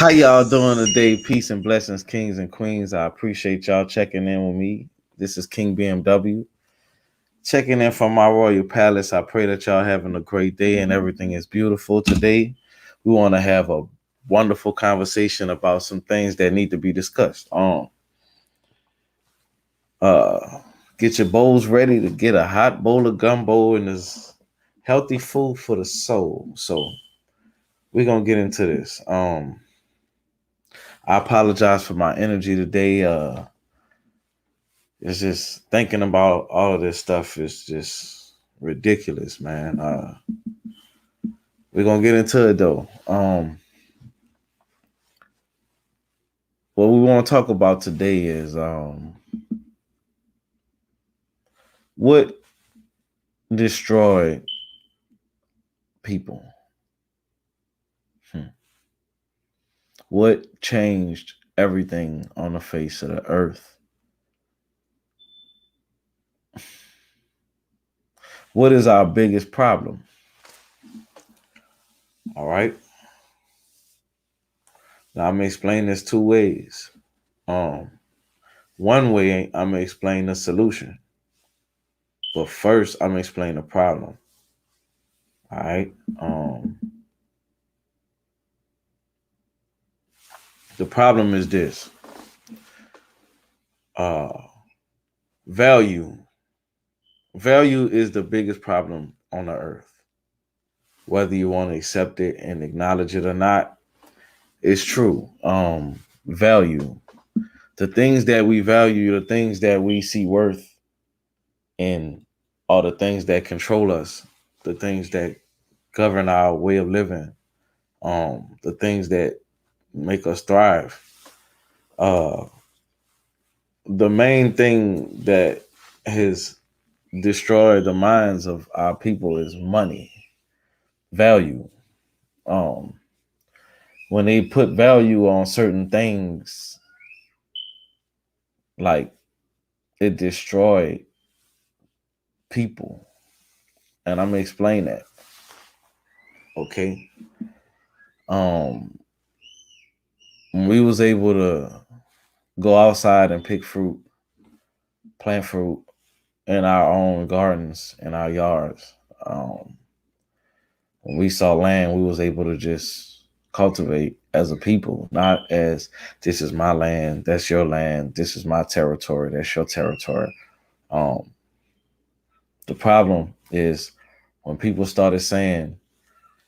How y'all doing today? Peace and blessings, kings and queens. I appreciate y'all checking in with me. This is King BMW. Checking in from my royal palace. I pray that y'all having a great day and everything is beautiful today. We want to have a wonderful conversation about some things that need to be discussed. Uh get your bowls ready to get a hot bowl of gumbo and this healthy food for the soul. So we're gonna get into this. I apologize for my energy today. It's just thinking about all of this stuff is just ridiculous, man. We're gonna get into it though. What we want to talk about today is what destroyed people. What changed everything on the face of the earth? What is our biggest problem? All right. Now I'm gonna explain this two ways. One way I'm gonna explain the solution, but first I'm gonna explain the problem. All right. The problem is this. Uh, value. Value is the biggest problem on the earth. Whether you want to accept it and acknowledge it or not, it's true. Value. The things that we value, the things that we see worth in, are the things that control us, the things that govern our way of living, the things that make us thrive. Uh, the main thing that has destroyed the minds of our people is money, value. Um, when they put value on certain things, like it destroyed people, and I'm gonna explain that. Okay. Um, when we was able to go outside and pick fruit, plant fruit in our own gardens, in our yards. When we saw land, we was able to just cultivate as a people, not as this is my land, that's your land, this is my territory, that's your territory. Um, the problem is when people started saying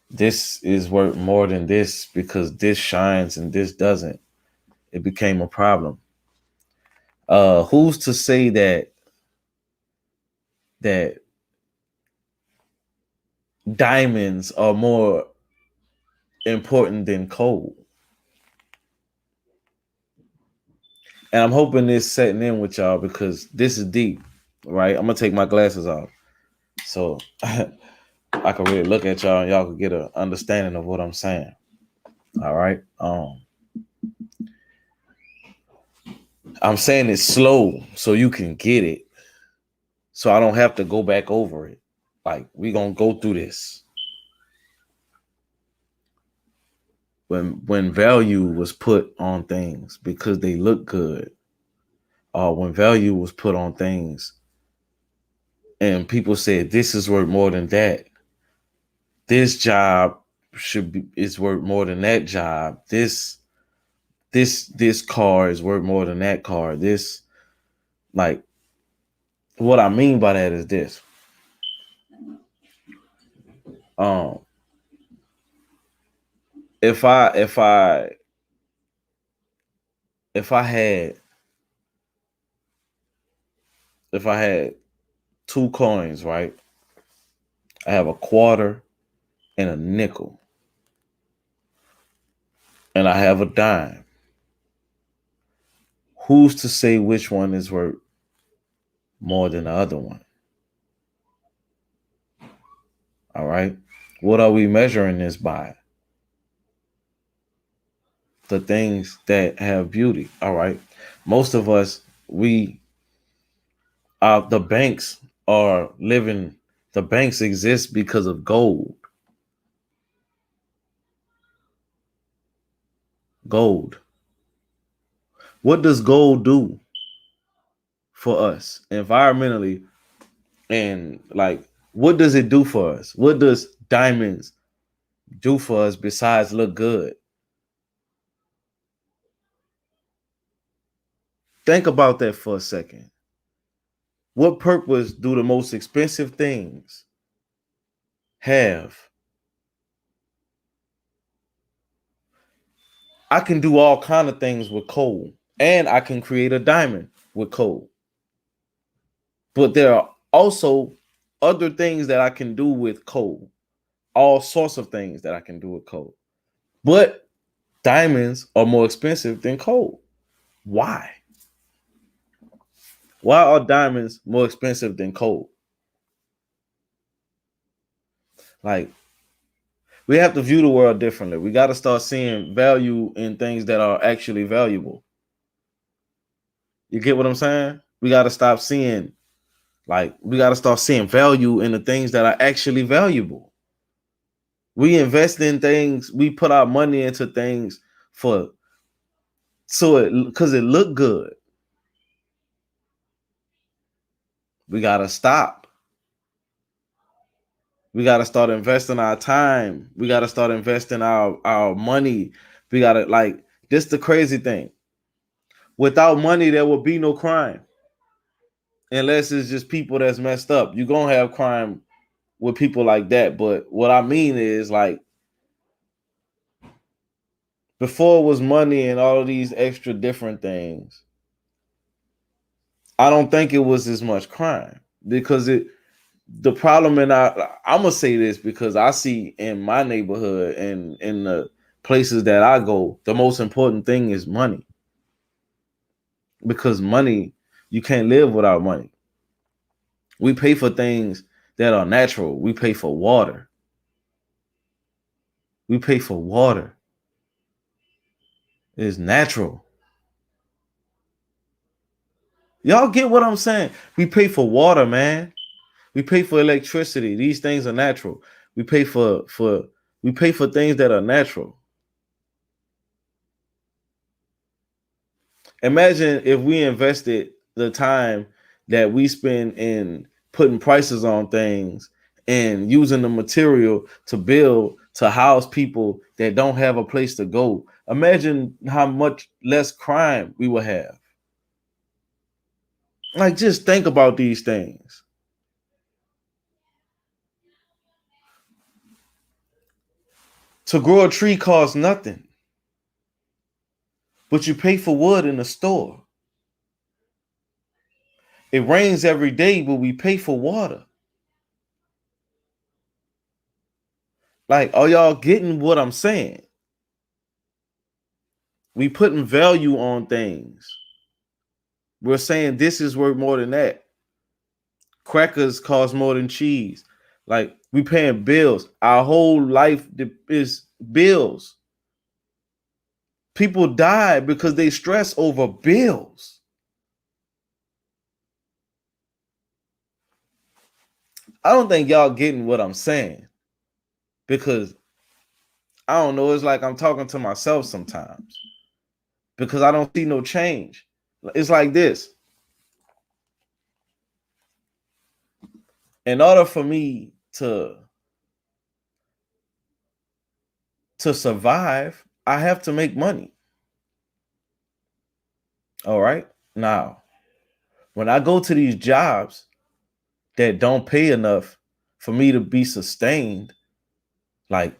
this is worth more than this because this shines and this doesn't, it became a problem. Who's to say that diamonds are more important than coal? And I'm hoping this setting in with y'all because this is deep, right? I'm gonna take my glasses off so I can really look at y'all and y'all can get an understanding of what I'm saying. All right. I'm saying it slow so you can get it. So I don't have to go back over it. Like we gonna go through this. When value was put on things because they look good, or when value was put on things and people said this is worth more than that. This job should be is worth more than that job. This car is worth more than that car. This like what I mean by that is this. Um if I if I if I had if I had two coins, right? I have a quarter and a nickel, and I have a dime. Who's to say which one is worth more than the other one? All right. What are we measuring this by? The things that have beauty. All right. Most of us, the banks are living, the banks exist because of gold. Gold. What does gold do for us environmentally? And like, what does it do for us? What does diamonds do for us besides look good? Think about that for a second. What purpose do the most expensive things have? I can do all kind of things with coal, and I can create a diamond with coal. But there are also other things that I can do with coal. All sorts of things that I can do with coal. But diamonds are more expensive than coal. Why? Why are diamonds more expensive than coal? Like, we have to view the world differently. We got to start seeing value in things that are actually valuable. You get what I'm saying? We got to stop seeing, like, we got to start seeing value in the things that are actually valuable. We invest in things, we put our money into things for so it because it look good. We got to stop. We got to start investing our time. We got to start investing our money. We got to, like, this the crazy thing. Without money, there will be no crime. Unless it's just people that's messed up. You're going to have crime with people like that. But what I mean is, like, before it was money and all of these extra different things, I don't think it was as much crime because the problem, and I'm gonna say this because I see in my neighborhood and in the places that I go, the most important thing is money. Because money, you can't live without money. We pay for things that are natural. We pay for water. We pay for water. It's natural. Y'all get what I'm saying? We pay for water, man. We pay for electricity. These things are natural. We pay for we pay for things that are natural. Imagine if we invested the time that we spend in putting prices on things and using the material to build to house people that don't have a place to go. Imagine how much less crime we would have. Like, just think about these things. To grow a tree costs nothing, but you pay for wood in the store. It rains every day, but we pay for water. Like, are y'all getting what I'm saying? We putting value on things. We're saying this is worth more than that. Crackers cost more than cheese. Like, we paying bills. Our whole life is bills. People die because they stress over bills. I don't think y'all getting what I'm saying because I don't know. It's like I'm talking to myself sometimes because I don't see no change. It's like this. In order for me to survive, I have to make money. All right. Now, when I go to these jobs that don't pay enough for me to be sustained, like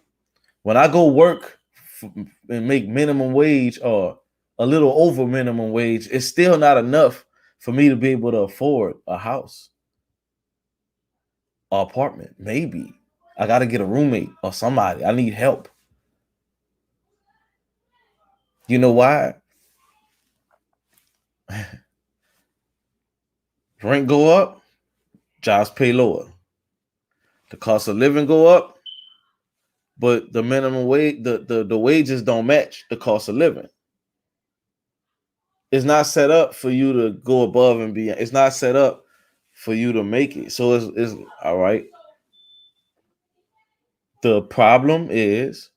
when I go work and make minimum wage or a little over minimum wage, it's still not enough for me to be able to afford a house, or apartment. Maybe I got to get a roommate or somebody. I need help. You know why? Rent go up, jobs pay lower. The cost of living go up, but the minimum wage, the wages don't match the cost of living. It's not set up for you to go above and beyond. It's not set up for you to make it. So it's all right. The problem is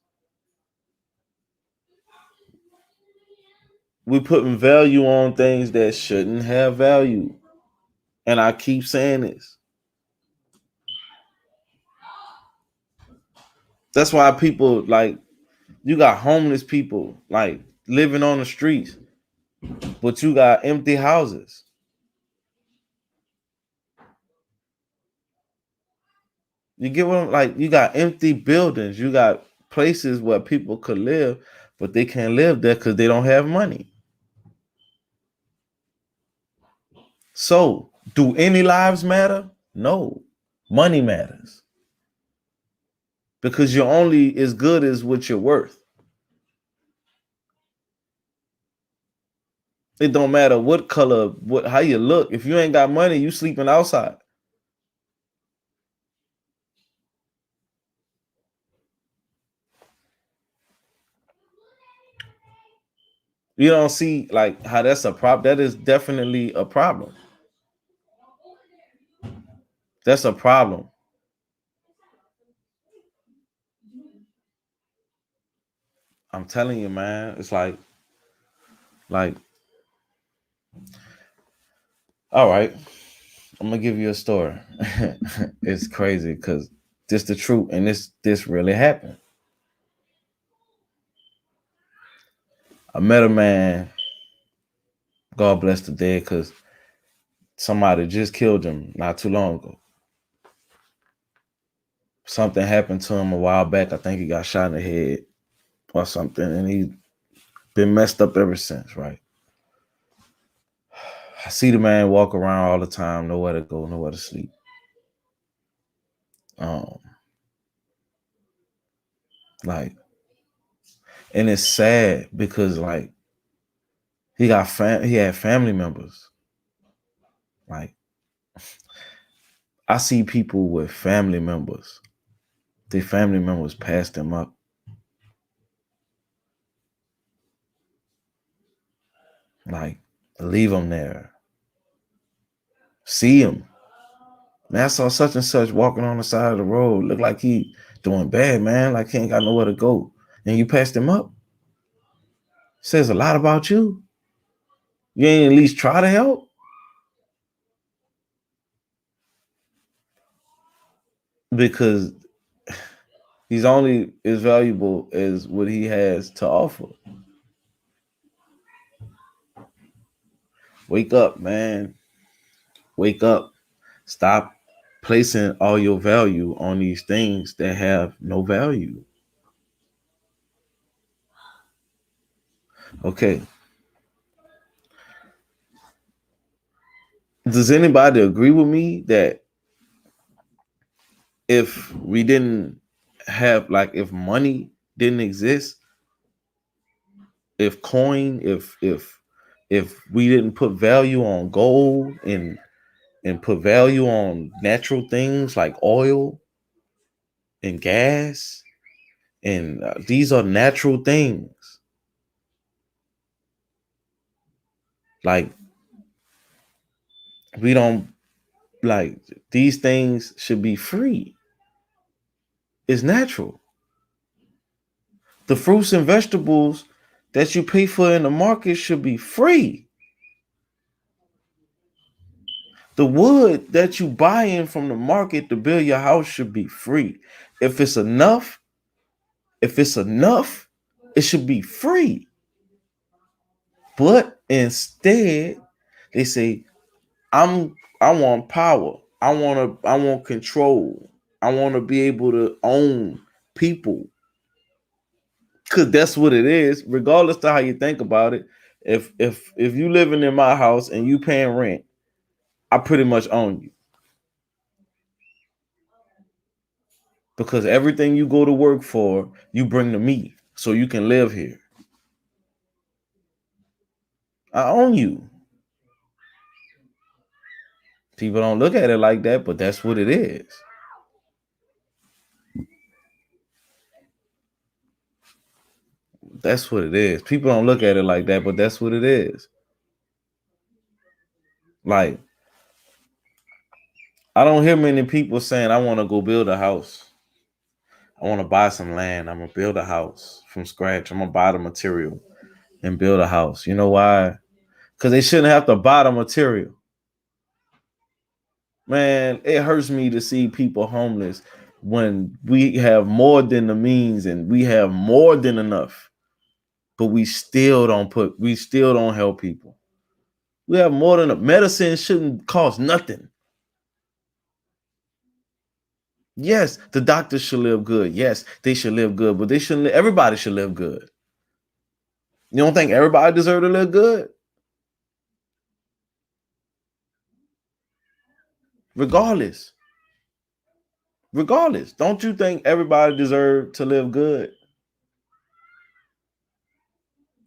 We putting value on things that shouldn't have value. And I keep saying this. That's why people like you got homeless people like living on the streets, but you got empty houses. You get what I'm like? You got empty buildings. You got places where people could live, but they can't live there because they don't have money. So, do any lives matter? No. Money matters because you're only as good as what you're worth. It don't matter what color, what how you look. If you ain't got money, you sleeping outside. You don't see like how that's a problem. That is definitely a problem. That's a problem. I'm telling you, man. It's like, all right, I'm gonna give you a story. It's crazy because this the truth, and this really happened. I met a man. God bless the dead, because somebody just killed him not too long ago. Something happened to him a while back. I think he got shot in the head or something, and he been messed up ever since. Right. I see the man walk around all the time, nowhere to go, nowhere to sleep. Um, like, and it's sad because like he had family members. Like, I see people with family members. Their family members passed them up. Like, leave them there. See him. Man, I saw such and such walking on the side of the road. Look like he doing bad, man. Like he ain't got nowhere to go. And you passed him up. Says a lot about you. You ain't at least try to help because he's only as valuable as what he has to offer. Wake up, man. Wake up. Stop placing all your value on these things that have no value. Okay. Does anybody agree with me that if we didn't have like if money didn't exist, if coin, if we didn't put value on gold and put value on natural things like oil and gas and these are natural things, like we don't like these things should be free. It's natural. The fruits and vegetables that you pay for in the market should be free. The wood that you buy in from the market to build your house should be free. If it's enough, if it's enough, it should be free. But instead, they say, I want power. I want control. I want to be able to own people. Cause that's what it is, regardless to how you think about it. If you living in my house and you paying rent, I pretty much own you. Because everything you go to work for, you bring to me so you can live here. I own you. People don't look at it like that, but that's what it is. That's what it is. People don't look at it like that, but that's what it is. Like, I don't hear many people saying, I want to go build a house. I want to buy some land. I'm going to build a house from scratch. I'm going to buy the material. and build a house. You know why? Because they shouldn't have to buy the material. Man, it hurts me to see people homeless when we have more than the means and we have more than enough, but we still don't help people. We have more than medicine shouldn't cost nothing. Yes, the doctors should live good. Yes, they should live good, but they shouldn't. Everybody should live good. You don't think everybody deserve to live good? Regardless, regardless, don't you think everybody deserve to live good?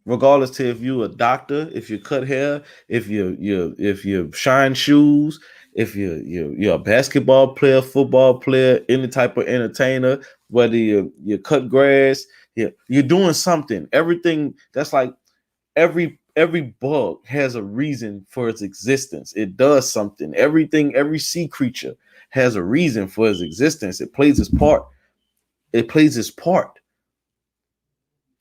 Regardless to if you a doctor, if you cut hair, if you shine shoes, if you're a basketball player, football player, any type of entertainer, whether you cut grass, you're doing something. Everything that's like every bug has a reason for its existence. It does something. Everything, every sea creature has a reason for its existence. It plays its part. It plays its part.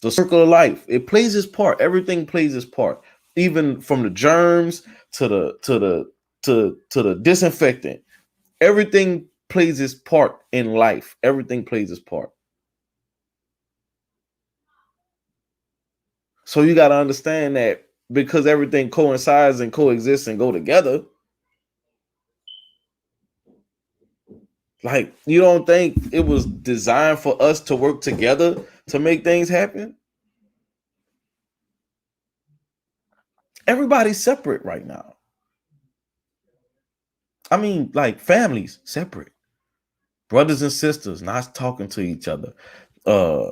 The circle of life, it plays its part. Everything plays its part, even from the germs to the disinfectant. Everything plays its part in life. Everything plays its part. So you got to understand that because everything coincides and coexists and go together. Like, you don't think it was designed for us to work together to make things happen? Everybody's separate right now. I mean, like families separate, brothers and sisters not talking to each other. Uh,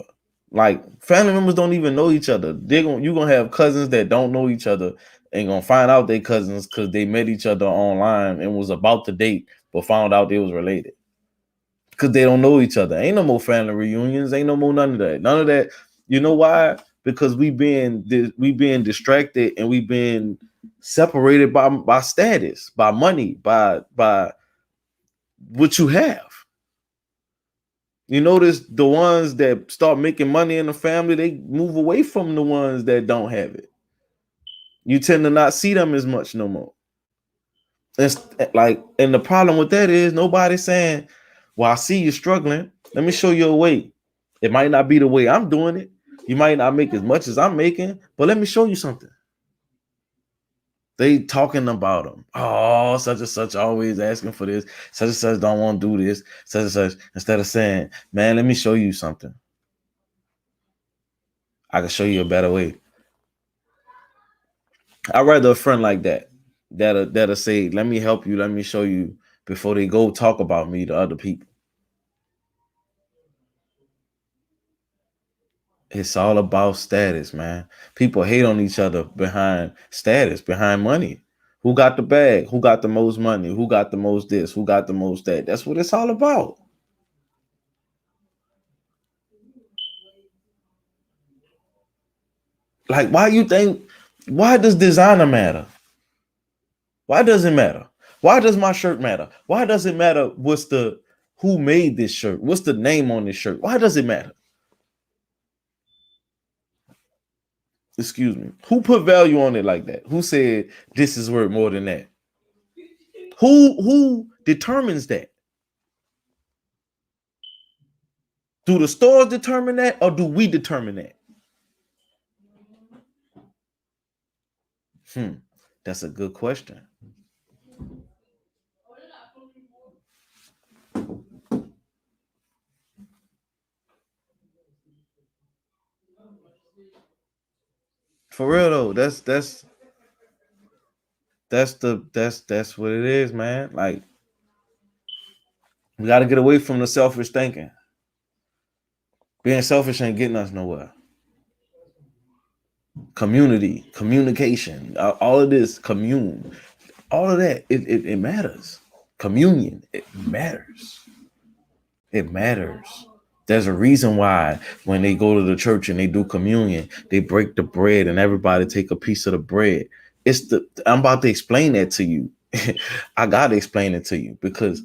like family members don't even know each other. You're gonna have cousins that don't know each other and gonna find out they cousins because they met each other online and was about to date, but found out they was related because they don't know each other. Ain't no more family reunions. Ain't no more none of that. None of that. You know why? Because we being distracted and we being separated by status, by money, by what you have. You notice the ones that start making money in the family, they move away from the ones that don't have it. You tend to not see them as much no more. It's like, and the problem with that is nobody's saying, well, I see you struggling. Let me show you a way. It might not be the way I'm doing it. You might not make as much as I'm making, but let me show you something. They talking about them. Oh, such and such always asking for this. Such and such don't want to do this. Such and such. Instead of saying, man, let me show you something. I can show you a better way. I'd rather a friend like that that'll say, let me help you, let me show you before they go talk about me to other people. It's all about status, man. People hate on each other behind status, behind money. Who got the bag? Who got the most money? Who got the most this? Who got the most that? That's what it's all about. Like, why does designer matter? Why does it matter? Why does my shirt matter? Why does it matter who made this shirt? What's the name on this shirt? Why does it matter? Excuse me. Who put value on it like that? Who said this is worth more than that? Who determines that? Do the stores determine that or do we determine that? That's a good question. For real though, that's what it is, man. Like, we got to get away from the selfish thinking. Being selfish ain't getting us nowhere. Community, communication, all of this, all of that, it matters. Communion, it matters. It matters. There's a reason why when they go to the church and they do communion, they break the bread and everybody take a piece of the bread. I'm about to explain that to you. I gotta explain it to you because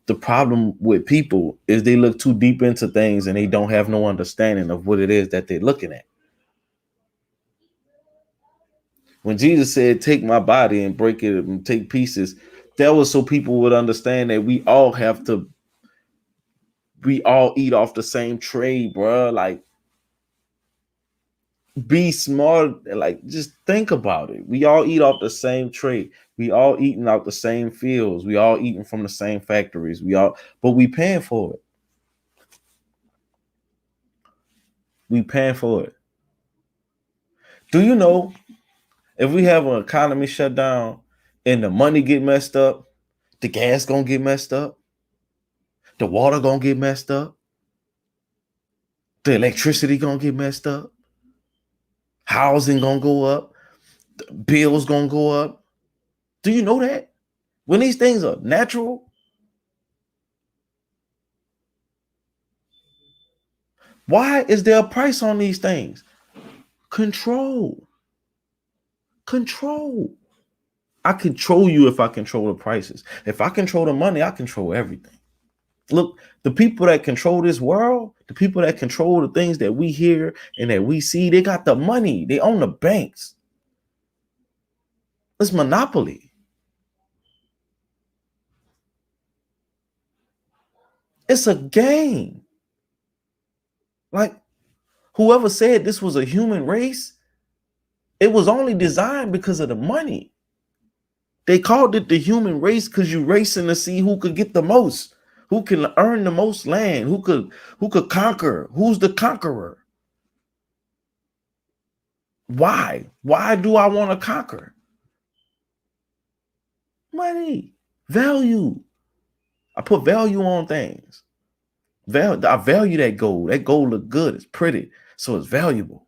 the problem with people is they look too deep into things and they don't have no understanding of what it is that they're looking at. When Jesus said, "Take my body and break it and take pieces," that was so people would understand that we all eat off the same tray, bro. Like, be smart. Like, just think about it. We all eat off the same tray. We all eating out the same fields. We all eating from the same factories. But we paying for it. We paying for it. Do you know if we have an economy shut down and the money get messed up, the gas gonna get messed up, the water gonna get messed up, the electricity gonna get messed up, housing gonna go up, bills gonna go up. Do you know that? When these things are natural, why is there a price on these things? Control. Control. I control you if I control the prices. If I control the money, I control everything. Look, the people that control this world, the people that control the things that we hear and that we see, they got the money. They own the banks. It's monopoly. It's a game. Like, whoever said this was a human race, it was only designed because of the money. They called it the human race because you racing to see who could get the most, who can earn the most land, who could conquer, who's the conqueror. Why? Why do I want to conquer? Money, value. I put value on things. I value that gold. That gold look good. It's pretty, so it's valuable.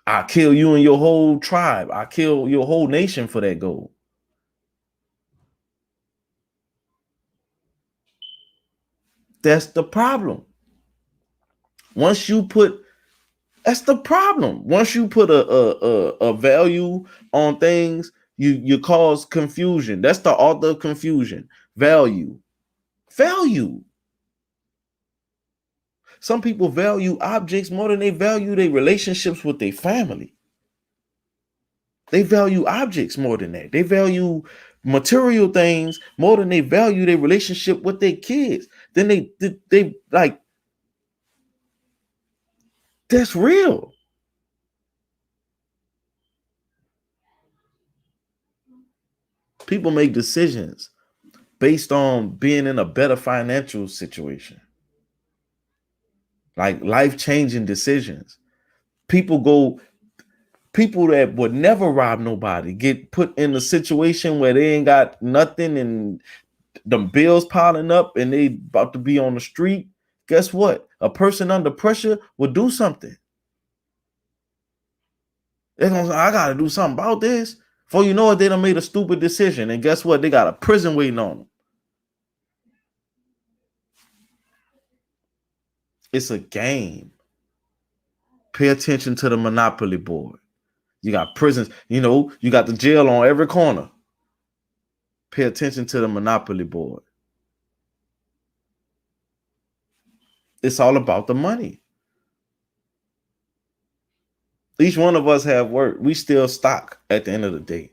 I kill you and your whole tribe. I kill your whole nation for that gold. That's the problem. Once you put That's the problem. Once you put a value on things, you cause confusion. That's the author of confusion. Value. Value. Some people value objects more than they value their relationships with their family. They value objects more than that. They value material things more than they value their relationship with their kids. Then they like, that's real. People make decisions based on being in a better financial situation, like life-changing decisions. People that would never rob nobody get put in a situation where they ain't got nothing and the bills piling up and they about to be on the street. Guess what? A person under pressure will do something. They're gonna say, I gotta do something about this. Before you know it, they done made a stupid decision. And guess what? They got a prison waiting on them. It's a game. Pay attention to the monopoly board. You got prisons, you got the jail on every corner. Pay attention to the monopoly board. It's all about the money. Each one of us have work. We still stock at the end of the day.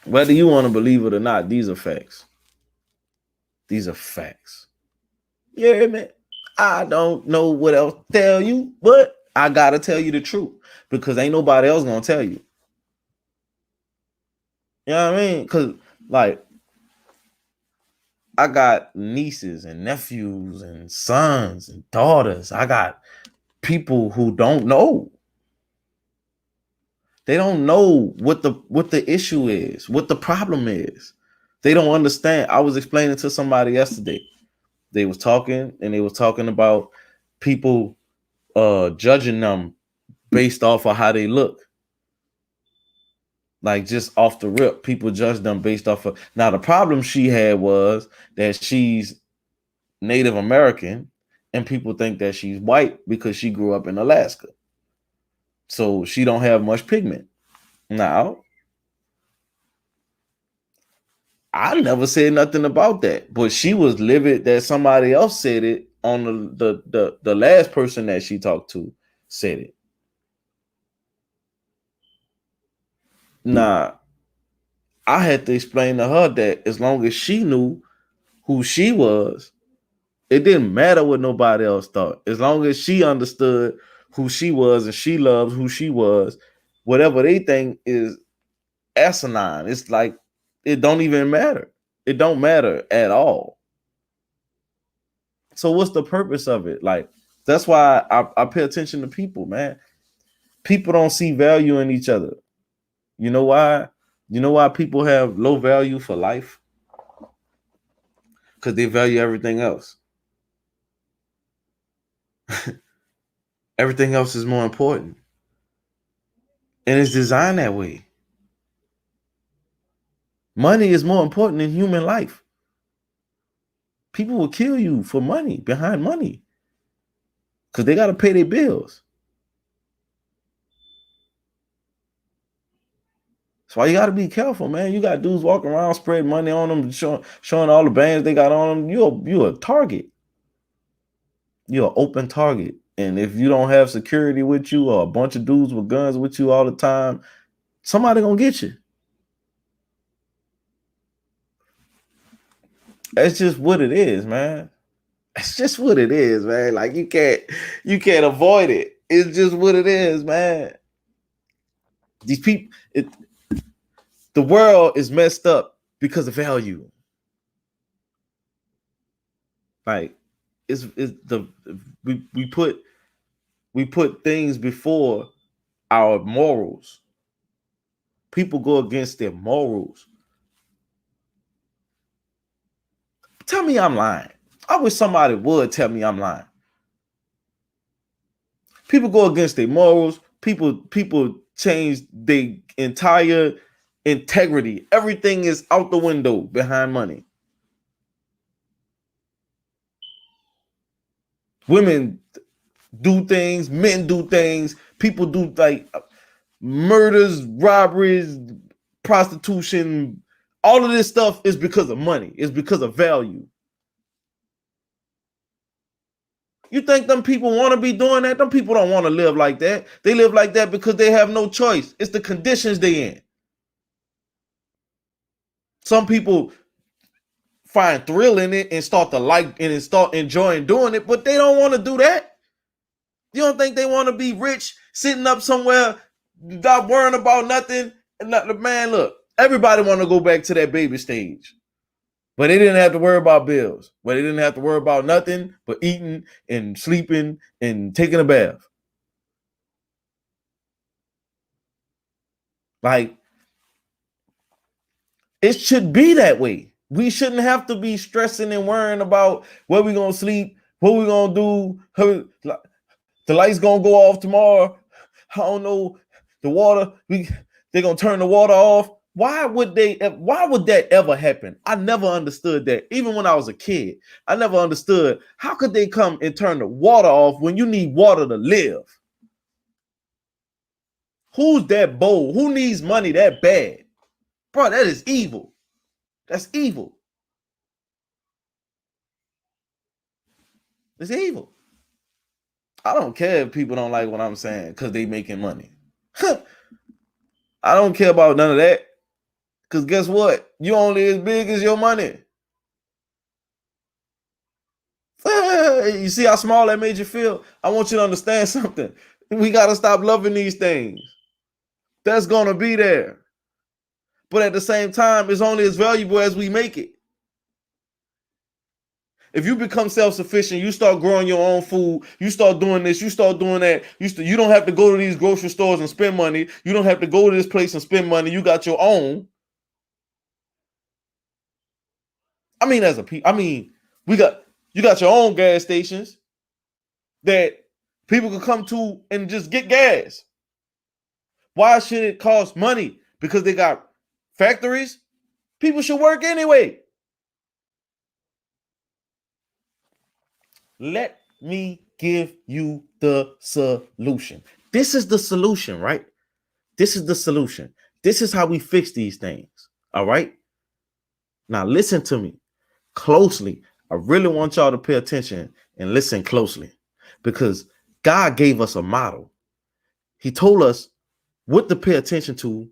Whether you want to believe it or not, these are facts. These are facts. Yeah, man. I don't know what else to tell you, but I gotta tell you the truth because ain't nobody else gonna tell you. You know what I mean? Because, like, I got nieces and nephews and sons and daughters. I got people who don't know. They don't know what the issue is, what the problem is. They don't understand. I was explaining to somebody yesterday. They was talking about people judging them based off of how they look. Like, just off the rip, people judge them based off of. Now, the problem she had was that she's Native American and people think that she's white because she grew up in Alaska. So she don't have much pigment. Now, I never said nothing about that, but she was livid that somebody else said it on the last person that she talked to said it. Nah, I had to explain to her that as long as she knew who she was, it didn't matter what nobody else thought. As long as she understood who she was and she loved who she was, whatever they think is asinine. It's like it don't even matter. It don't matter at all. So what's the purpose of it? Like that's why I pay attention to people, man. People don't see value in each other. You know why? You know why people have low value for life? Because they value everything else. Everything else is more important. And it's designed that way. Money is more important than human life. People will kill you for money, behind money. Because they got to pay their bills. That's why you got to be careful, man. You got dudes walking around spreading money on them, showing all the bands they got on them. You're a target. You're an open target. And if you don't have security with you or a bunch of dudes with guns with you all the time, somebody gonna get you. That's just what it is, man. It's just what it is, man. Like you can't avoid it. It's just what it is, man. These people, the world is messed up because of value. Like it's the we put things before our morals. People go against their morals. Tell me I'm lying. I wish somebody would tell me I'm lying. People go against their morals. People change their entire integrity. Everything is out the window behind money. Women do things, men do things, people do like murders, robberies, prostitution. All of this stuff is because of money. It's because of value. You think them people want to be doing that? Them people don't want to live like that. They live like that because they have no choice. It's the conditions they in. Some people find thrill in it and start to like and start enjoying doing it, but they don't want to do that. You don't think they want to be rich, sitting up somewhere, not worrying about nothing? And man, look, everybody want to go back to that baby stage. But they didn't have to worry about bills. But they didn't have to worry about nothing but eating and sleeping and taking a bath. Like, it should be that way. We shouldn't have to be stressing and worrying about where we're going to sleep, what we're going to do. The light's going to go off tomorrow. I don't know. The water, they're going to turn the water off. Why would that ever happen? I never understood that. Even when I was a kid, I never understood how could they come and turn the water off when you need water to live? Who's that bold? Who needs money that bad? Bro, that is evil. That's evil. It's evil. I don't care if people don't like what I'm saying because they making money. I don't care about none of that. Because guess what? You only as big as your money. You see how small that made you feel? I want you to understand something. We got to stop loving these things. That's going to be there. But at the same time, it's only as valuable as we make it. If you become self-sufficient, you start growing your own food, you start doing this, you start doing that, you don't have to go to these grocery stores and spend money. You don't have to go to this place and spend money. You got your own. I mean, you got your own gas stations that people can come to and just get gas. Why should it cost money? Because they got factories? People should work anyway. Let me give you the solution. This is the solution, right? This is the solution. This is how we fix these things. All right. Now listen to me closely. I really want y'all to pay attention and listen closely, because God gave us a model. He told us what to pay attention to,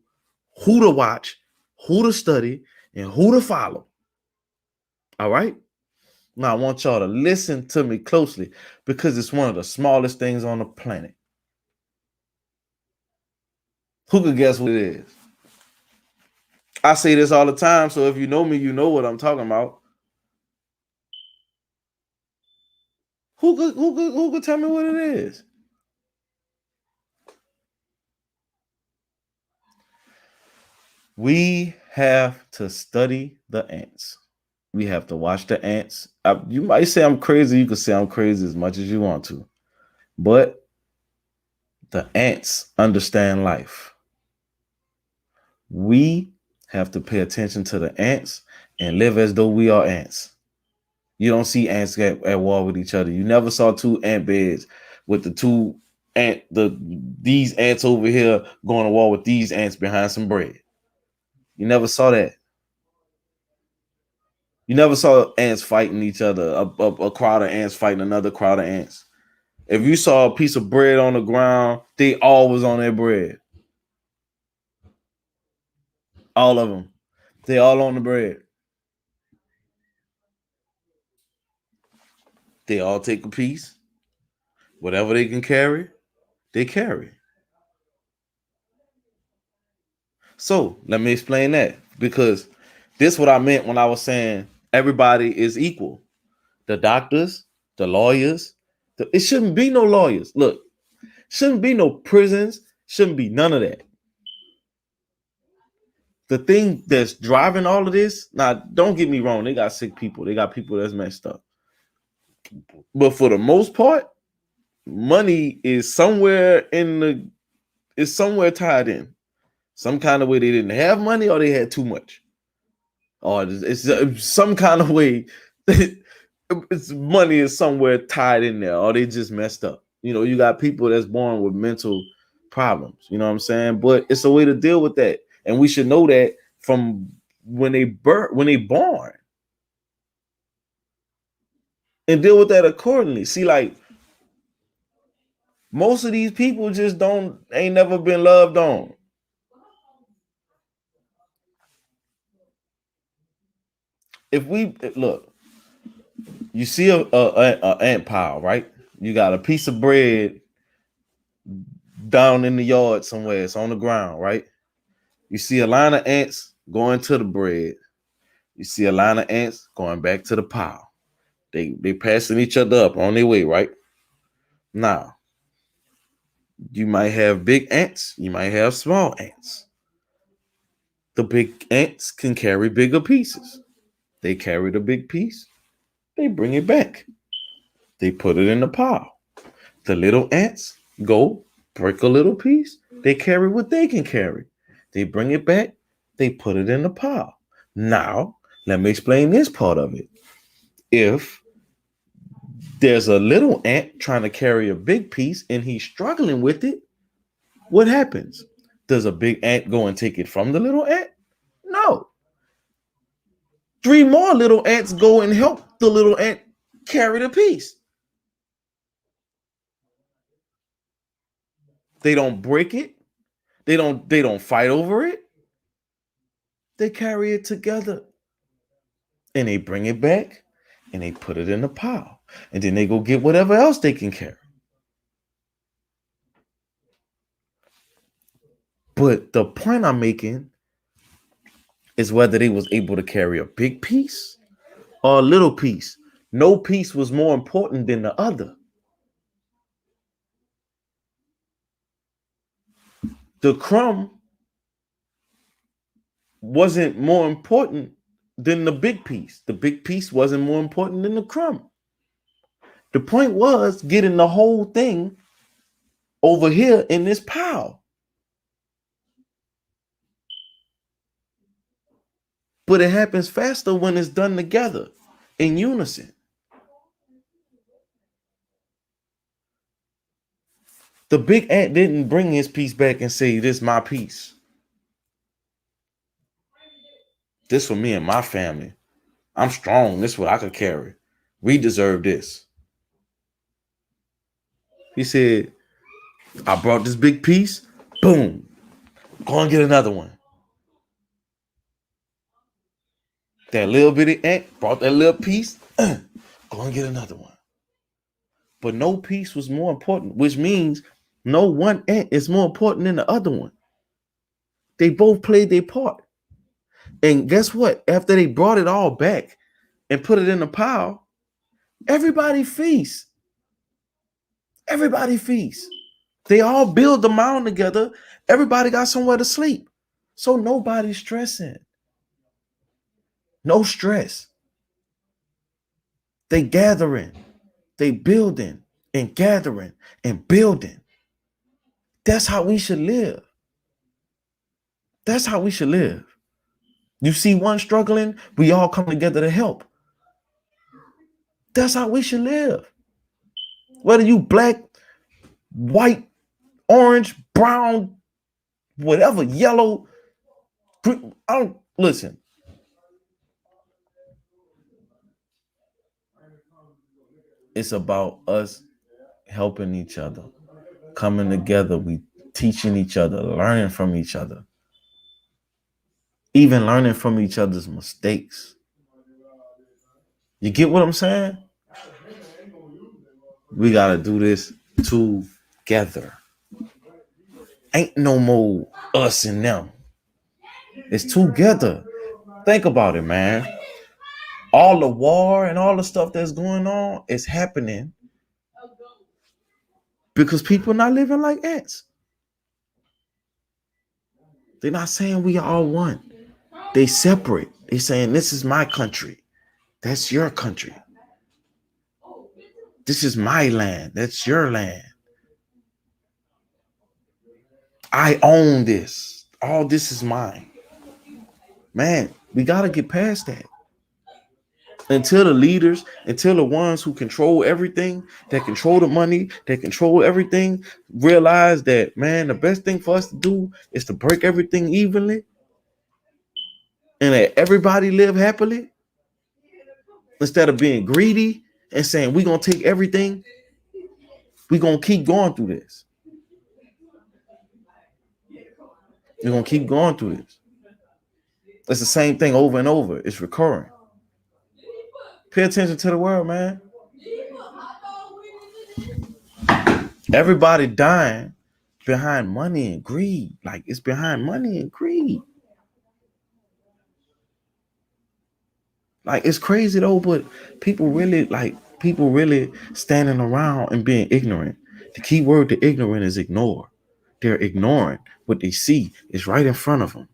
who to watch, who to study, and who to follow. All right? Now, I want y'all to listen to me closely because it's one of the smallest things on the planet. Who could guess what it is? I say this all the time, so if you know me, you know what I'm talking about. Who could tell me what it is? We have to study the ants. We have to watch the ants. You might say I'm crazy. You can say I'm crazy as much as you want to. But the ants understand life. We have to pay attention to the ants and live as though we are ants. You don't see ants at war with each other. You never saw two ant beds with these ants over here going to war with these ants behind some bread. You never saw that. You never saw ants fighting each other, a crowd of ants fighting another crowd of ants. If you saw a piece of bread on the ground, they all was on their bread. All of them. They all on the bread. They all take a piece. Whatever they can carry, they carry. So let me explain that, because this is what I meant when I was saying everybody is equal. The doctors, the lawyers, it shouldn't be no lawyers. Look, shouldn't be no prisons, shouldn't be none of that. The thing that's driving all of this, now don't get me wrong, they got sick people, they got people that's messed up. But for the most part, money is somewhere tied in. Some kind of way they didn't have money or they had too much. Or it's some kind of way it's money is somewhere tied in there, or they just messed up. You know, you got people that's born with mental problems, you know what I'm saying? But it's a way to deal with that. And we should know that from when they born, and deal with that accordingly. See, like most of these people just ain't never been loved on. If we look, you see a ant pile, right? You got a piece of bread down in the yard somewhere. It's on the ground, right? You see a line of ants going to the bread. You see a line of ants going back to the pile. They passing each other up on their way, right? Now, you might have big ants. You might have small ants. The big ants can carry bigger pieces. They carry the big piece. They bring it back. They put it in the pile. The little ants go break a little piece. They carry what they can carry. They bring it back. They put it in the pile. Now, let me explain this part of it. If there's a little ant trying to carry a big piece and he's struggling with it, what happens? Does a big ant go and take it from the little ant? No. Three more little ants go and help the little ant carry the piece. They don't break it. They don't fight over it. They carry it together. And they bring it back and they put it in the pile. And then they go get whatever else they can carry. But the point I'm making is whether they was able to carry a big piece or a little piece. No piece was more important than the other. The crumb wasn't more important than the big piece. The big piece wasn't more important than the crumb. The point was getting the whole thing over here in this pile. But it happens faster when it's done together in unison. The big ant didn't bring his piece back and say, "This is my piece. This for me and my family. I'm strong. This is what I could carry. We deserve this." He said, I brought this big piece. Boom. Go and get another one. That little bitty ant brought that little piece. Go and get another one. But no piece was more important, which means no one ant is more important than the other one. They both played their part. And guess what? After they brought it all back and put it in the pile, everybody feasts. Everybody feasts. They all build the mound together. Everybody got somewhere to sleep. So nobody's stressing. No stress. They gathering. They building and gathering and building. That's how we should live. That's how we should live. You see one struggling, we all come together to help. That's how we should live. Whether you black, white, orange, brown, whatever, yellow, green, I don't listen. It's about us helping each other, coming together, we teaching each other, learning from each other, even learning from each other's mistakes. You get what I'm saying? We gotta do this together. Ain't no more us and them. It's together. Think about it, man. All the war and all the stuff that's going on is happening because people not living like ants. They're not saying we all one. They separate. They saying this is my country. That's your country. This is my land. That's your land. I own this. All this is mine. Man, we got to get past that. Until the leaders, until the ones who control everything, that control the money, that control everything, realize that, man, the best thing for us to do is to break everything evenly and let everybody live happily instead of being greedy and saying we're going to take everything. We're going to keep going through this. We're going to keep going through this. It's the same thing over and over. It's recurring. Pay attention to the world, man. Everybody dying behind money and greed. Like, it's behind money and greed. Like, it's crazy though, but people really standing around and being ignorant. The key word to ignorant is ignore. They're ignoring what they see is right in front of them.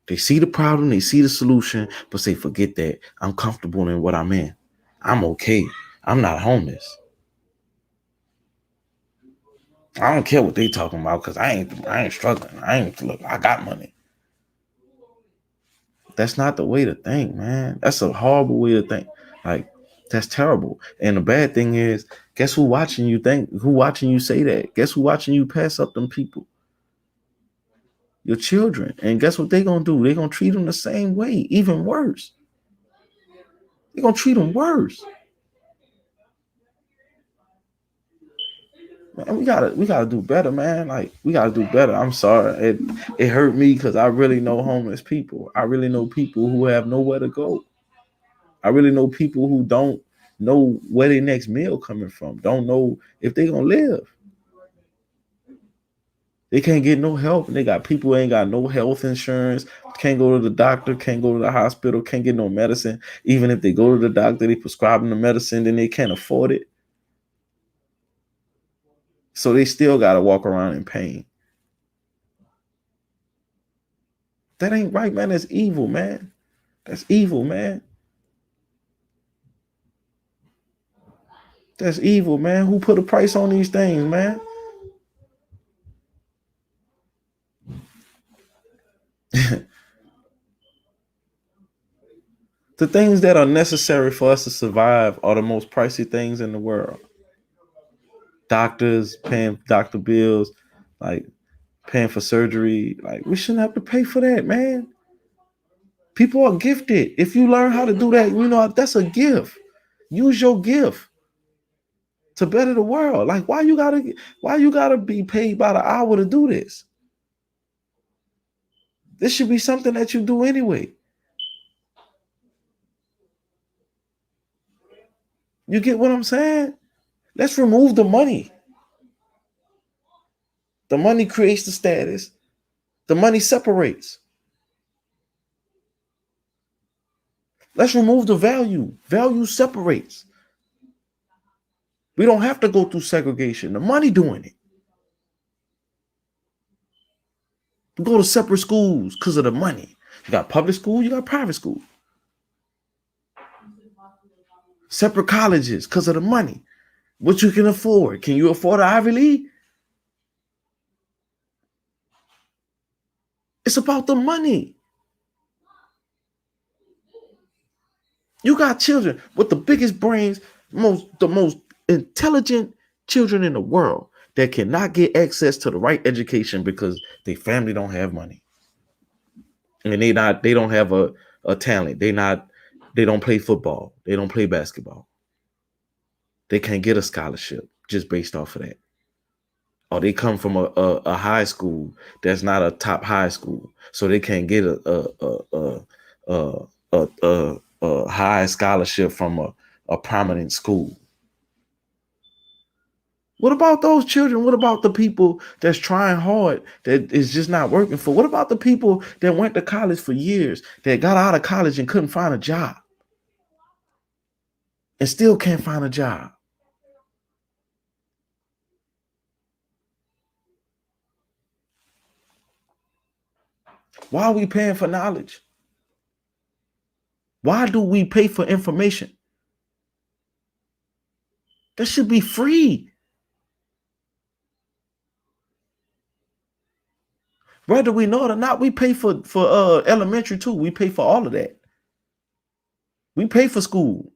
They see the problem, they see the solution, but say, forget that. I'm comfortable in what I'm in. I'm okay. I'm not homeless. I don't care what they talking about because I ain't struggling. I got money. That's not the way to think, man. That's a horrible way to think. Like, that's terrible. And the bad thing is, guess who watching you think? Who watching you say that? Guess who watching you pass up them people? Your children. And guess what they gonna do? They gonna treat them the same way, even worse. They gonna treat them worse. Man, we gotta do better, man. Like, we gotta do better. I'm sorry. It hurt me because I really know homeless people. I really know people who have nowhere to go. I really know people who don't know where their next meal coming from. Don't know if they gonna live. They can't get no help. And they got people who ain't got no health insurance, can't go to the doctor, can't go to the hospital, can't get no medicine. Even if they go to the doctor, they prescribe them the medicine, then they can't afford it. So they still gotta walk around in pain. That ain't right, man. That's evil, man. That's evil, man. That's evil, man. Who put a price on these things, man? The things that are necessary for us to survive are the most pricey things in the world. Doctors paying doctor bills, like paying for surgery. Like, we shouldn't have to pay for that, man. People are gifted. If you learn how to do that, you know, that's a gift. Use your gift to better the world. Like, why you gotta be paid by the hour to do this? This should be something that you do anyway. You get what I'm saying? Let's remove the money. The money creates the status. The money separates. Let's remove the value. Value separates. We don't have to go through segregation. The money doing it. We go to separate schools because of the money. You got public school, you got private school. Separate colleges because of the money. What you can afford. Can you afford an Ivy League? It's about the money. You got children with the biggest brains, the most intelligent children in the world that cannot get access to the right education because their family don't have money. And they don't have a talent. They don't play football. They don't play basketball. They can't get a scholarship just based off of that. Or they come from a high school that's not a top high school, so they can't get a high scholarship from a prominent school. What about those children? What about the people that's trying hard that is just not working for? What about the people that went to college for years that got out of college and couldn't find a job and still can't find a job? Why are we paying for knowledge? Why do we pay for information? That should be free. Whether we know it or not, we pay for elementary too. We pay for all of that. We pay for school.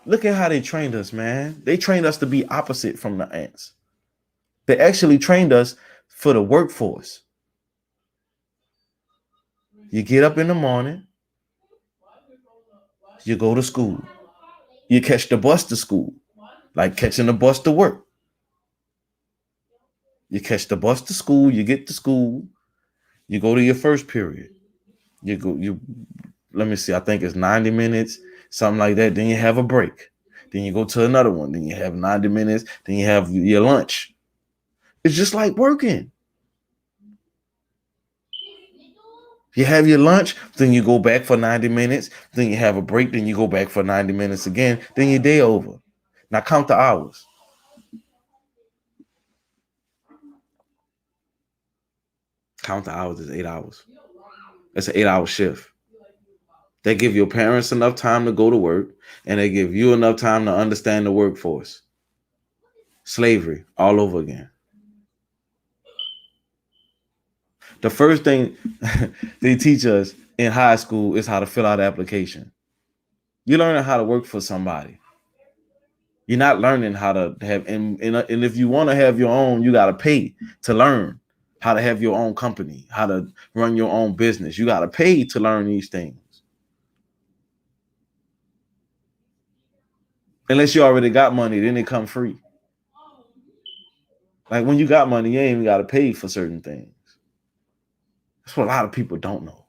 Look at how they trained us, man. They trained us to be opposite from the ants. They actually trained us for the workforce. You get up in the morning, you go to school, you catch the bus to school, like catching the bus to work. You catch the bus to school, you get to school, you go to your first period. You let me see, I think it's 90 minutes, something like that. Then you have a break. Then you go to another one. Then you have 90 minutes. Then you have your lunch. It's just like working. You have your lunch, then you go back for 90 minutes. Then you have a break. Then you go back for 90 minutes again. Then your day over. Now count the hours. Count the hours is 8 hours. That's an 8 hour shift. They give your parents enough time to go to work, and they give you enough time to understand the workforce. Slavery all over again. The first thing they teach us in high school is how to fill out an application. You're learning how to work for somebody. You're not learning how to have, and if you want to have your own, you got to pay to learn how to have your own company, how to run your own business. You got to pay to learn these things. Unless you already got money, then it come free. Like when you got money, you ain't even got to pay for certain things. That's what a lot of people don't know.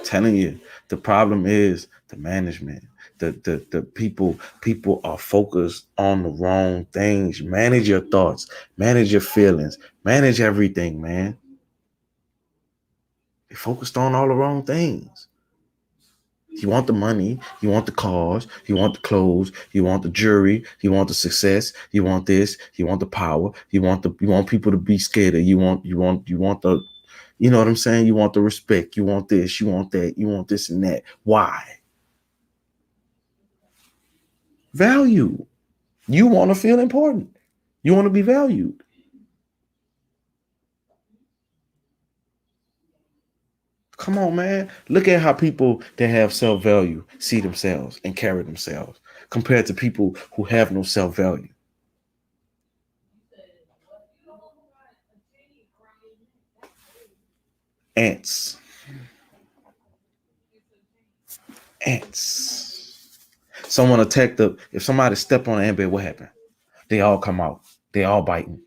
Telling you, the problem is the management. The people are focused on the wrong things. Manage your thoughts, manage your feelings, manage everything, man. They focused on all the wrong things. You want the money, you want the cars, you want the clothes, you want the jewelry, you want the success, you want this, you want the power, you want people to be scared of you want the, you know what I'm saying? You want the respect, you want this, you want that, you want this and that. Why? Value. You want to feel important. You want to be valued. Come on, man. Look at how people that have self-value see themselves and carry themselves compared to people who have no self-value. Ants. Ants. Someone attacked the. If somebody stepped on the ant bed, what happened? They all come out. They all biting.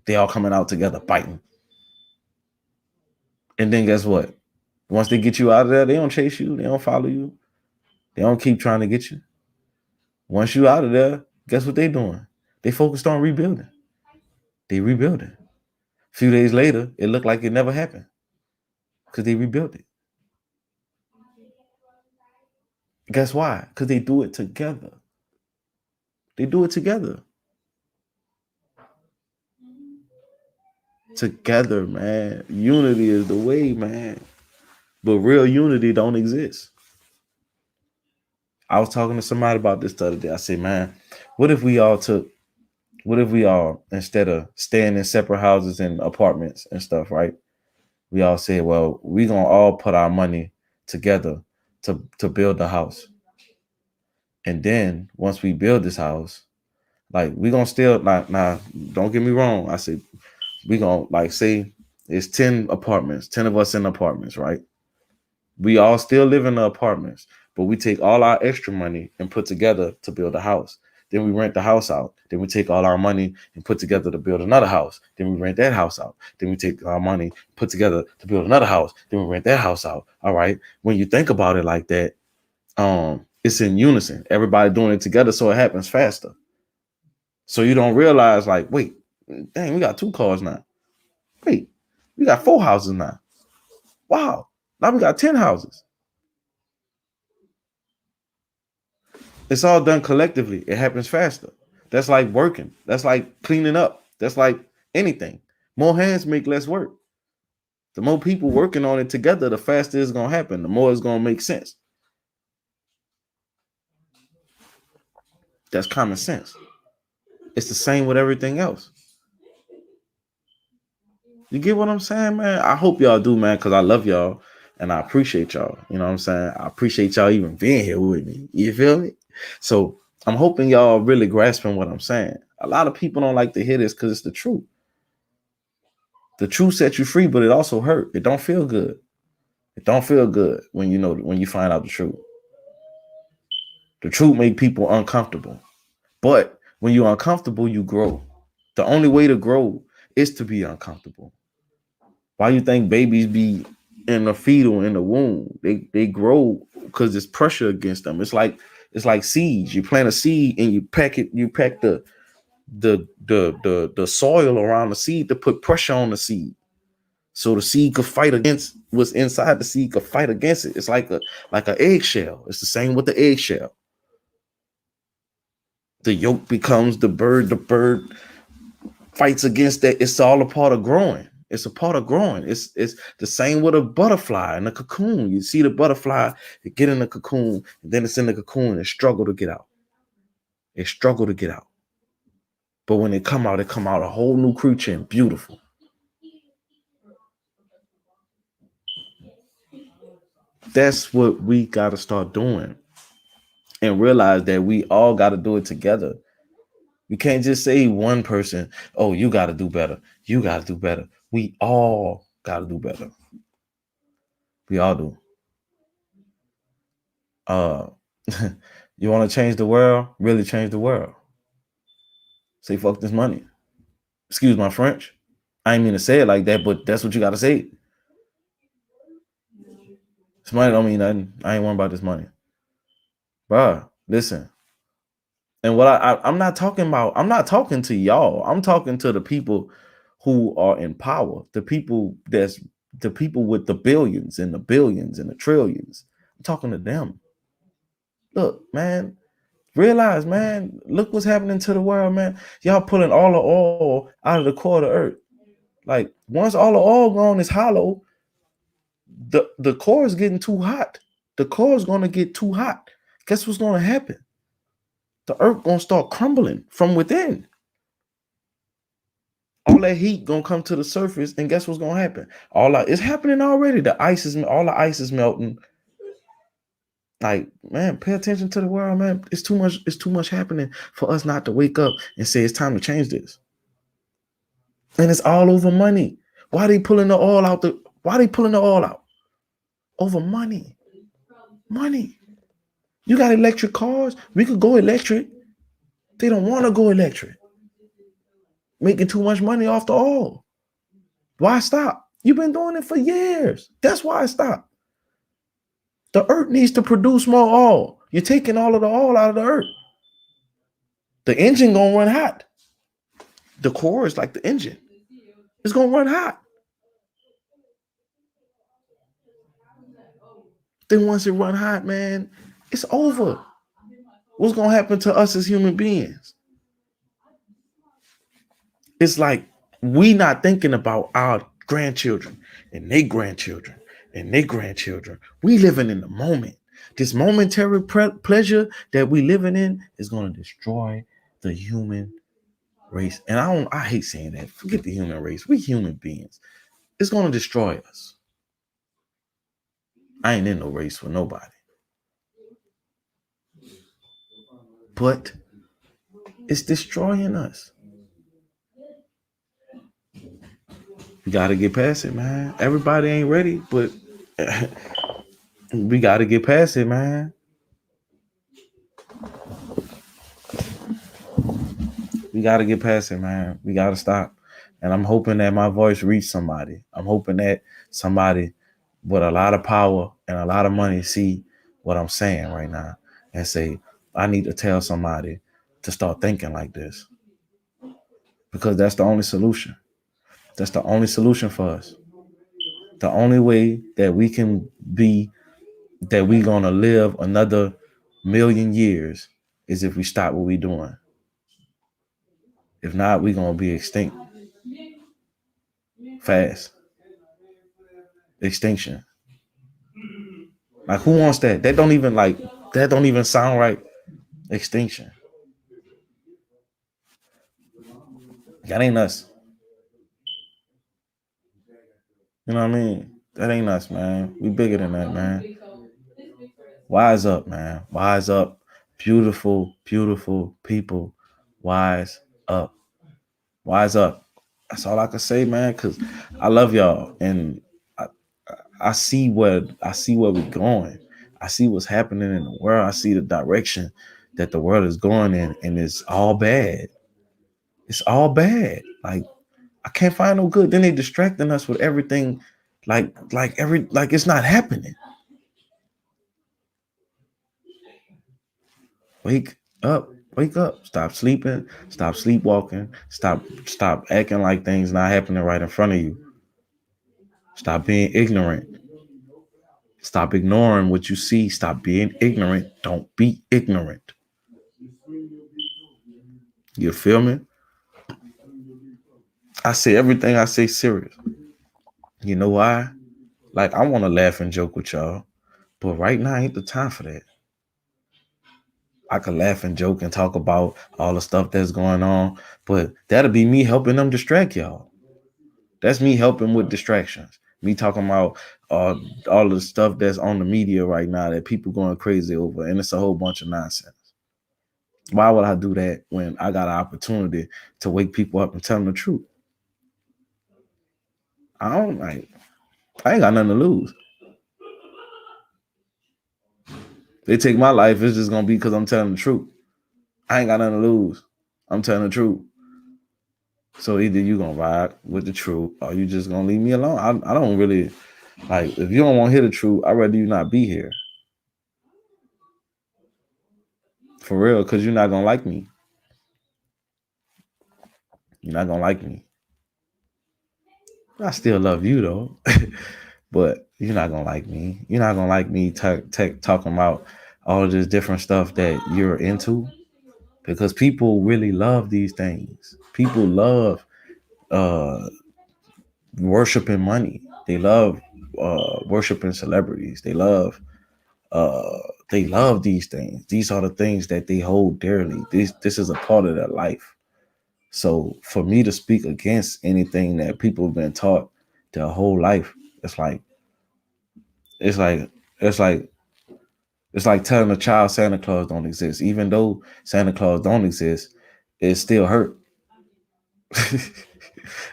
They all coming out together biting. And then guess what? Once they get you out of there, they don't chase you. They don't follow you. They don't keep trying to get you. Once you out of there, guess what they doing? They focused on rebuilding. They rebuilding. A few days later, it looked like it never happened because they rebuilt it. Guess why? Because they do it together. They do it together. Together, man. Unity is the way, man. But real unity don't exist. I was talking to somebody about this the other day. I said, man, what if we all, instead of staying in separate houses and apartments and stuff, right? We all said, well, we gonna all put our money together to build the house. And then once we build this house, like we gonna still now, don't get me wrong. I said we gonna like say it's 10 apartments, 10 of us in apartments, right? We all still live in the apartments, but we take all our extra money and put together to build a house. Then we rent the house out. Then we take all our money and put together to build another house. Then we rent that house out. Then we take our money, put together to build another house. Then we rent that house out. All right. When you think about it like that, it's in unison. Everybody doing it together, so it happens faster. So you don't realize, like, wait, dang, we got 2 cars now. Wait, we got 4 houses now. Wow, now we got 10 houses. It's all done collectively. It happens faster. That's like working. That's like cleaning up. That's like anything. More hands make less work. The more people working on it together, the faster it's gonna happen. The more it's gonna make sense. That's common sense. It's the same with everything else. You get what I'm saying, man? I hope y'all do, man, because I love y'all and I appreciate y'all. You know what I'm saying? I appreciate y'all even being here with me. You feel me? So I'm hoping y'all really grasping what I'm saying. A lot of people don't like to hear this because it's the truth. The truth sets you free, but it also hurt. It don't feel good. It don't feel good when you find out the truth. The truth make people uncomfortable. But when you're uncomfortable, you grow. The only way to grow is to be uncomfortable. Why you think babies be in the fetal in the womb? They grow because there's pressure against them. It's like seeds. You plant a seed and you pack the soil around the seed to put pressure on the seed. So the seed could fight against what's inside the seed, could fight against it. It's like an eggshell. It's the same with the eggshell. The yolk becomes the bird. The bird fights against that. It's all a part of growing. It's a part of growing. It's the same with a butterfly in a cocoon. You see the butterfly, it get in the cocoon, and then it's in the cocoon and struggle to get out. It struggle to get out. But when it come out a whole new creature and beautiful. That's what we got to start doing and realize that we all got to do it together. You can't just say one person, oh, you got to do better. You got to do better. We all got to do better. We all do. You want to change the world? Really change the world. Say fuck this money. Excuse my French. I ain't mean to say it like that, but that's what you got to say. This money don't mean nothing. I ain't worrying about this money. Bruh, listen. And what I'm not talking about, I'm not talking to y'all. I'm talking to the people who are in power, the people with the billions and the trillions. I'm talking to them. Look, man, realize, man, look what's happening to the world, man. Y'all pulling all the oil out of the core of the earth. Like once all the oil gone is hollow, the core is getting too hot. The core is gonna get too hot. Guess what's gonna happen? The earth gonna start crumbling from within. All that heat gonna come to the surface, and guess what's gonna happen? It's happening already. All the ice is melting. Like, man, pay attention to the world, man. It's too much happening for us not to wake up and say it's time to change this. And it's all over money. Why they pulling the oil out? Why they pulling the oil out? Over money. Money. You got electric cars. We could go electric. They don't want to go electric. Making too much money off the oil. Why stop? You've been doing it for years. That's why I stopped. The earth needs to produce more oil. You're taking all of the oil out of the earth. The engine gonna run hot. The core is like the engine. It's gonna run hot. Then once it run hot, man, it's over. What's gonna happen to us as human beings? It's like we not thinking about our grandchildren and their grandchildren and their grandchildren. We living in the moment. This momentary pleasure that we living in is gonna destroy the human race. And I hate saying that. Forget the human race. We human beings. It's gonna destroy us. I ain't in no race with nobody. But it's destroying us. We gotta get past it, man. Everybody ain't ready, but we gotta get past it, man. We gotta get past it, man. We gotta stop. And I'm hoping that my voice reach somebody. I'm hoping that somebody with a lot of power and a lot of money see what I'm saying right now and say, I need to tell somebody to start thinking like this. Because that's the only solution. That's the only solution for us. The only way that we can be, that we gonna live another million years is if we stop what we doing. If not, we gonna be extinct. Fast. Extinction. Like who wants that? That don't even sound right. Extinction. That ain't us. You know what I mean? That ain't us, man. We bigger than that, man. Wise up, man. Wise up. Beautiful, beautiful people. Wise up. Wise up. That's all I can say, man. Cause I love y'all, and I see where we're going. I see what's happening in the world. I see the direction that the world is going in, and it's all bad. It's all bad. Like I can't find no good. Then they distracting us with everything, like it's not happening. Wake up, wake up. Stop sleeping. Stop sleepwalking. Stop acting like things not happening right in front of you. Stop being ignorant. Stop ignoring what you see. Stop being ignorant. Don't be ignorant. You feel me? I say everything I say serious. You know why? Like I want to laugh and joke with y'all, but right now ain't the time for that. I could laugh and joke and talk about all the stuff that's going on, but that'll be me helping them distract y'all. That's me helping with distractions. Me talking about all the stuff that's on the media right now that people going crazy over, and it's a whole bunch of nonsense. Why would I do that when I got an opportunity to wake people up and tell them the truth? I don't like. I ain't got nothing to lose. They take my life, it's just gonna be because I'm telling the truth. I ain't got nothing to lose. I'm telling the truth. So either you gonna ride with the truth or you just gonna leave me alone. I don't really like if you don't want to hear the truth, I'd rather you not be here. For real, because you're not gonna like me. You're not gonna like me. I still love you though. But you're not gonna like me. You're not gonna like me talking about all of this different stuff that you're into. Because people really love these things. People love uh worshiping money. They love worshiping celebrities. Uh they love these things. These are the things that they hold dearly. This is a part of their life. So for me to speak against anything that people have been taught their whole life, it's like it's like it's like it's like telling a child Santa Claus don't exist. Even though Santa Claus don't exist, it still hurt.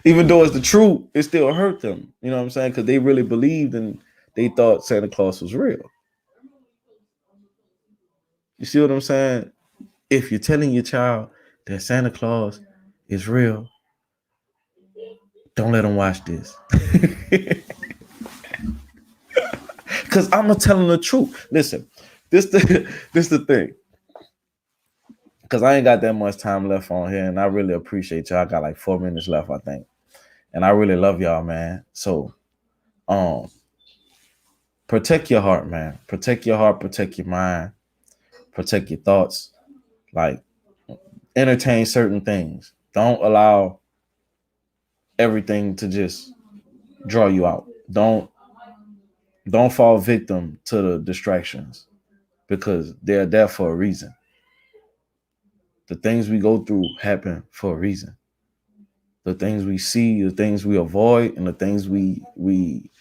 Even though it's the truth, it still hurt them. You know what I'm saying? Because they really believed and they thought Santa Claus was real. You see what I'm saying? If you're telling your child that Santa Claus is real, don't let them watch this. Cause I'm gonna tell them the truth. Listen, this the this the thing. Cause I ain't got that much time left on here, and I really appreciate y'all. I got like 4 minutes left, I think, and I really love y'all, man. So, um, protect your heart, man. Protect your heart. Protect your mind. Protect your thoughts. Like, entertain certain things. Don't allow everything to just draw you out. Don't fall victim to the distractions because they're there for a reason. The things we go through happen for a reason. The things we see, the things we avoid, and the things we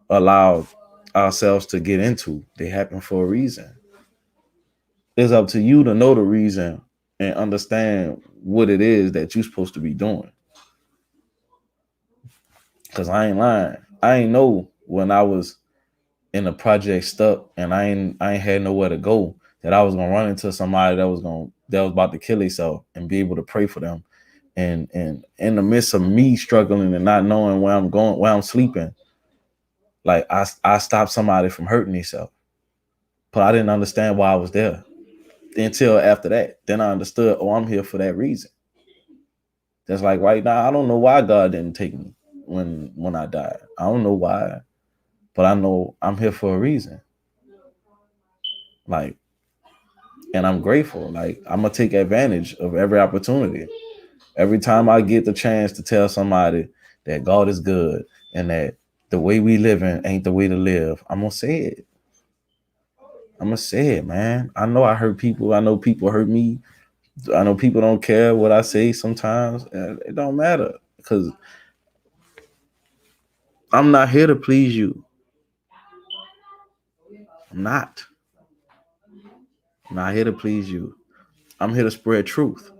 allow ourselves to get into, they happen for a reason. It's up to you to know the reason and understand what it is that you're supposed to be doing. Cause I ain't lying. I ain't know when I was in the project stuck and I ain't had nowhere to go that I was gonna run into somebody that was about to kill themselves and be able to pray for them. And in the midst of me struggling and not knowing where I'm going, where I'm sleeping, like I stopped somebody from hurting themselves. But I didn't understand why I was there until after that. Then I understood, oh, I'm here for that reason. That's like right now, I don't know why God didn't take me when I died. I don't know why, but I know I'm here for a reason. Like, and I'm grateful. Like, I'm gonna take advantage of every opportunity. Every time I get the chance to tell somebody that God is good and that the way we living ain't the way to live, I'm gonna say it. I'm gonna say it, man. I know I hurt people. I know people hurt me. I know people don't care what I say sometimes. It don't matter because I'm not here to please you. I'm not. I'm not here to please you. I'm here to spread truth,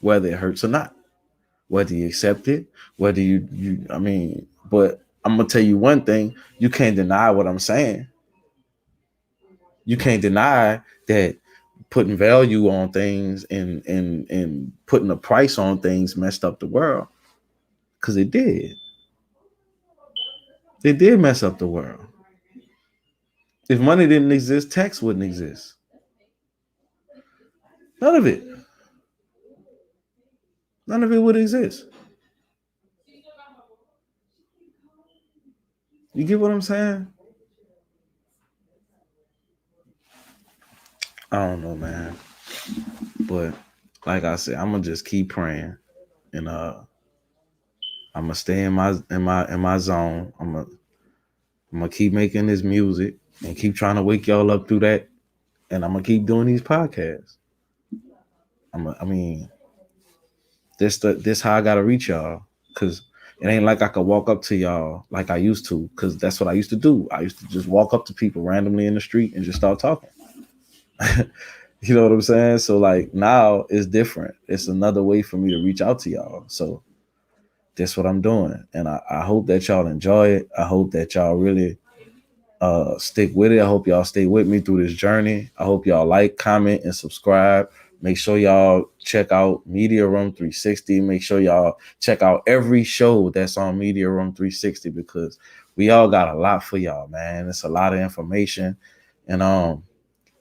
whether it hurts or not. Whether you accept it, whether I mean, but I'm gonna tell you one thing: you can't deny what I'm saying. You can't deny that putting value on things and putting a price on things messed up the world, because it did. It did mess up the world. If money didn't exist, tax wouldn't exist. None of it. None of it would exist. You get what I'm saying? I don't know, man. But like I said, I'm gonna just keep praying, and I'm gonna stay in my zone. I'm gonna keep making this music and keep trying to wake y'all up through that, and I'm gonna keep doing these podcasts. I mean, this how I gotta reach y'all, cause it ain't like I could walk up to y'all like I used to, cause that's what I used to do. I used to just walk up to people randomly in the street and just start talking. You know what I'm saying? So like now it's different. It's another way for me to reach out to y'all. So that's what I'm doing. And I hope that y'all enjoy it. I hope that y'all really stick with it. I hope y'all stay with me through this journey. I hope y'all like, comment, and subscribe. Make sure y'all check out Media Room 360. Make sure y'all check out every show that's on Media Room 360, because we all got a lot for y'all, man. It's a lot of information. And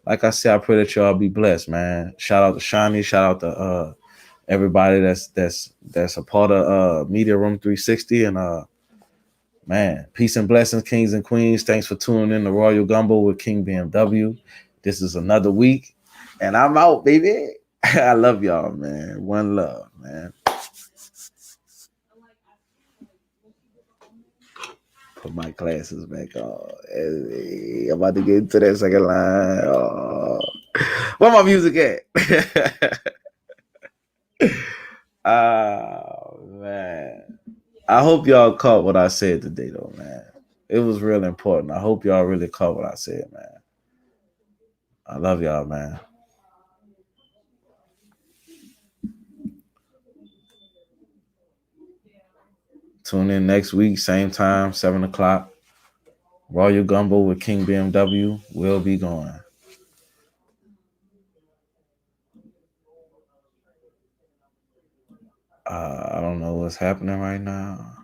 like I said, I pray that y'all be blessed, man. Shout out to Shani. Shout out to everybody that's a part of Media Room 360. And man, peace and blessings, kings and queens. Thanks for tuning in to Royal Gumbo with King BMW. This is another week, and I'm out, baby. I love y'all, man. One love, man. Put my glasses back on. Hey, I'm about to get into that second line. Oh. Where my music at? Oh man. I hope y'all caught what I said today, though, man. It was real important. I hope y'all really caught what I said, man. I love y'all, man. Tune in next week, same time, 7 o'clock. Royal Gumbo with King BMW will be going. I don't know what's happening right now.